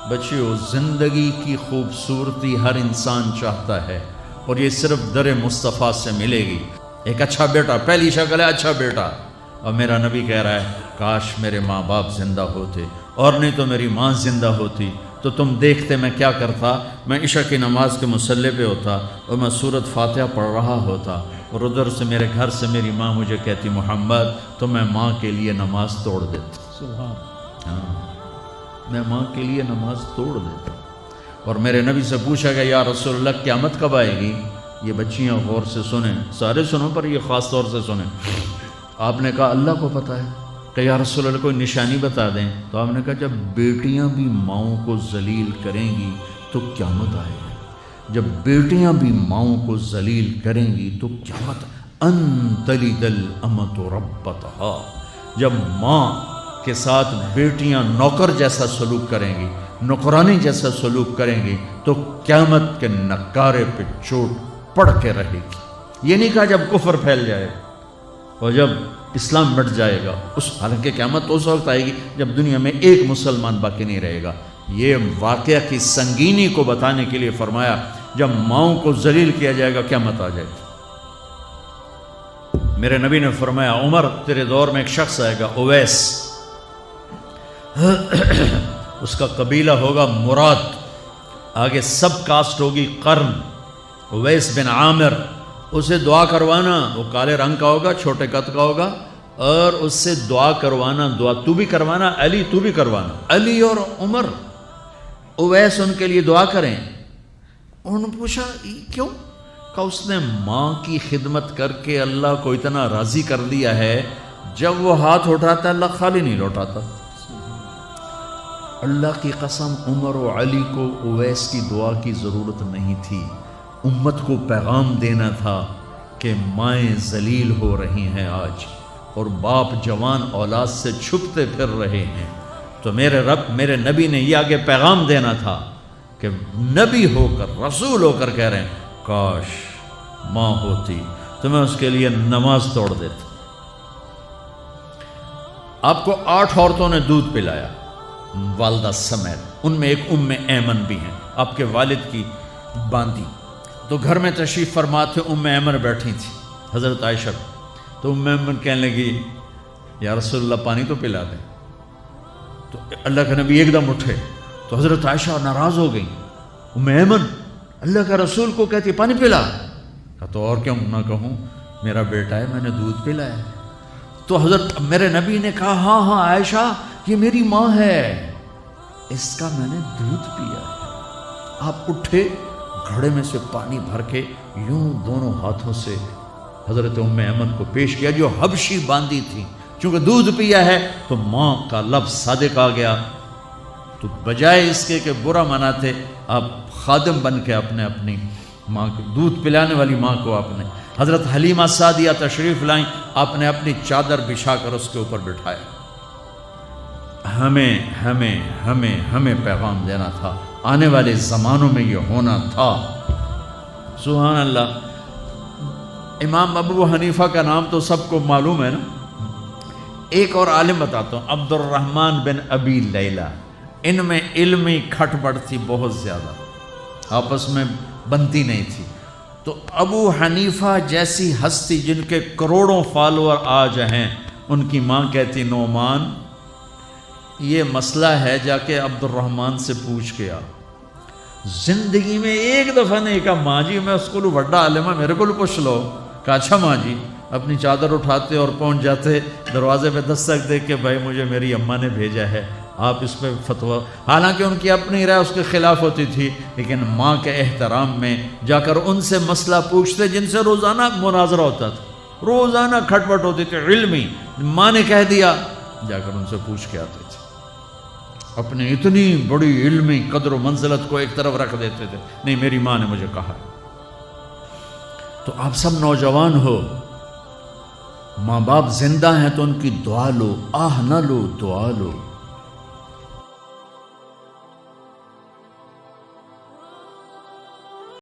بچیوں زندگی کی خوبصورتی ہر انسان چاہتا ہے، اور یہ صرف در مصطفیٰ سے ملے گی۔ ایک اچھا بیٹا، پہلی شکل ہے اچھا بیٹا، اور میرا نبی کہہ رہا ہے کاش میرے ماں باپ زندہ ہوتے، اور نہیں تو میری ماں زندہ ہوتی تو تم دیکھتے میں کیا کرتا۔ میں عشاء کی نماز کے مصلی پہ ہوتا اور میں سورۃ فاتحہ پڑھ رہا ہوتا، اور ادھر سے میرے گھر سے میری ماں مجھے کہتی محمد، تو میں ماں کے لیے نماز توڑ دیتا۔ میں ماں کے لیے نماز توڑ دیتا۔ اور میرے نبی سے پوچھا گیا یا رسول اللہ قیامت کب آئے گی؟ یہ بچیاں غور سے سنیں، سارے سنوں پر یہ خاص طور سے سنیں۔ آپ نے کہا اللہ کو پتہ ہے، کہ یا رسول اللہ کوئی نشانی بتا دیں۔ تو آپ نے کہا جب بیٹیاں بھی ماؤں کو ذلیل کریں گی تو قیامت آئے گی۔ جب بیٹیاں بھی ماؤں کو ذلیل کریں گی تو قیامت ان تلد الامۃ ربتہا۔ جب ماں کے ساتھ بیٹیاں نوکر جیسا سلوک کریں گی، نوکرانی جیسا سلوک کریں گی تو قیامت کے نکارے پہ چوٹ پڑ کے رہے گی۔ یہ نہیں کہا جب کفر پھیل جائے اور جب اسلام مٹ جائے گا، حالانکہ قیامت تو اس وقت آئے گی جب دنیا میں ایک مسلمان باقی نہیں رہے گا۔ یہ واقعہ کی سنگینی کو بتانے کے لیے فرمایا جب ماؤں کو ذلیل کیا جائے گا قیامت آ جائے گی۔ میرے نبی نے فرمایا عمر تیرے دور میں ایک شخص آئے گا اویس، اس کا قبیلہ ہوگا مراد، آگے سب کاسٹ ہوگی قرن، اویس بن عامر۔ اسے دعا کروانا، وہ کالے رنگ کا ہوگا، چھوٹے قد کا ہوگا، اور اس سے دعا کروانا، دعا تو بھی کروانا علی، تو بھی کروانا، علی اور عمر۔ اویس ان کے لیے دعا کریں۔ انہوں نے پوچھا کیوں؟ کہ اس نے ماں کی خدمت کر کے اللہ کو اتنا راضی کر دیا ہے، جب وہ ہاتھ اٹھاتا اللہ خالی نہیں لوٹاتا۔ اللہ کی قسم عمر و علی کو اویس کی دعا کی ضرورت نہیں تھی، امت کو پیغام دینا تھا کہ مائیں ذلیل ہو رہی ہیں آج، اور باپ جوان اولاد سے چھپتے پھر رہے ہیں۔ تو میرے رب، میرے نبی نے یہ آگے پیغام دینا تھا کہ نبی ہو کر، رسول ہو کر کہہ رہے ہیں کاش ماں ہوتی تو میں اس کے لیے نماز توڑ دیتا۔ آپ کو 8 عورتوں نے دودھ پلایا والدہ سمیت، ان میں ایک ایمن بھی ہیں، آپ کے والد کی باندی۔ تو گھر میں تشریف فرما تھے، ایمن بیٹھی تھی حضرت عائشہ، تو ایمن کہنے لگی یا رسول اللہ پانی تو پلا دیں۔ تو اللہ کا نبی ایک دم اٹھے، تو حضرت عائشہ ناراض ہو گئی، ایمن اللہ کا رسول کو کہتی پانی پلا۔ تو اور کیوں نہ کہوں، میرا بیٹا ہے، میں نے دودھ پلایا ہے۔ تو حضرت میرے نبی نے کہا ہاں ہاں عائشہ یہ میری ماں ہے، اس کا میں نے دودھ پیا ہے۔ آپ اٹھے، گھڑے میں سے پانی بھر کے یوں دونوں ہاتھوں سے حضرت ایمن کو پیش کیا جو حبشی باندی تھی۔ چونکہ دودھ پیا ہے تو ماں کا لفظ صادق آ گیا، تو بجائے اس کے کہ برا مناتے، آپ خادم بن کے اپنی ماں کو، دودھ پلانے والی ماں کو آپ نے، حضرت حلیمہ سعدیہ تشریف لائیں، آپ نے اپنی چادر بچھا کر اس کے اوپر بٹھایا۔ ہمیں پیغام دینا تھا، آنے والے زمانوں میں یہ ہونا تھا۔ سبحان اللہ۔ امام ابو حنیفہ کا نام تو سب کو معلوم ہے نا۔ ایک اور عالم بتاتا ہوں، عبد الرحمن بن ابی لیلہ، ان میں علمی کھٹ بڑھ تھی بہت زیادہ، آپس میں بنتی نہیں تھی۔ تو ابو حنیفہ جیسی ہستی جن کے کروڑوں فالوور آج ہیں، ان کی ماں کہتی نعمان یہ مسئلہ ہے، جا کے عبد الرحمن سے پوچھ کے آ۔ زندگی میں ایک دفعہ نہیں کہا ماں جی میں اس کو بڑا عالم ہے میرے کو پوچھ لو۔ کہا اچھا ماں جی۔ اپنی چادر اٹھاتے اور پہنچ جاتے، دروازے پہ دستک دے کے بھائی مجھے میری اماں نے بھیجا ہے، آپ اس پہ فتویٰ۔ حالانکہ ان کی اپنی رائے اس کے خلاف ہوتی تھی، لیکن ماں کے احترام میں جا کر ان سے مسئلہ پوچھتے جن سے روزانہ مناظرہ ہوتا تھا، روزانہ کھٹ پٹ ہوتی تھی علمی۔ ماں نے کہہ دیا، جا کر ان سے پوچھ کے آتے تھے، اپنی اتنی بڑی علمی قدر و منزلت کو ایک طرف رکھ دیتے تھے، نہیں میری ماں نے مجھے کہا۔ تو آپ سب نوجوان ہو، ماں باپ زندہ ہیں تو ان کی دعا لو، آہ نہ لو، دعا لو۔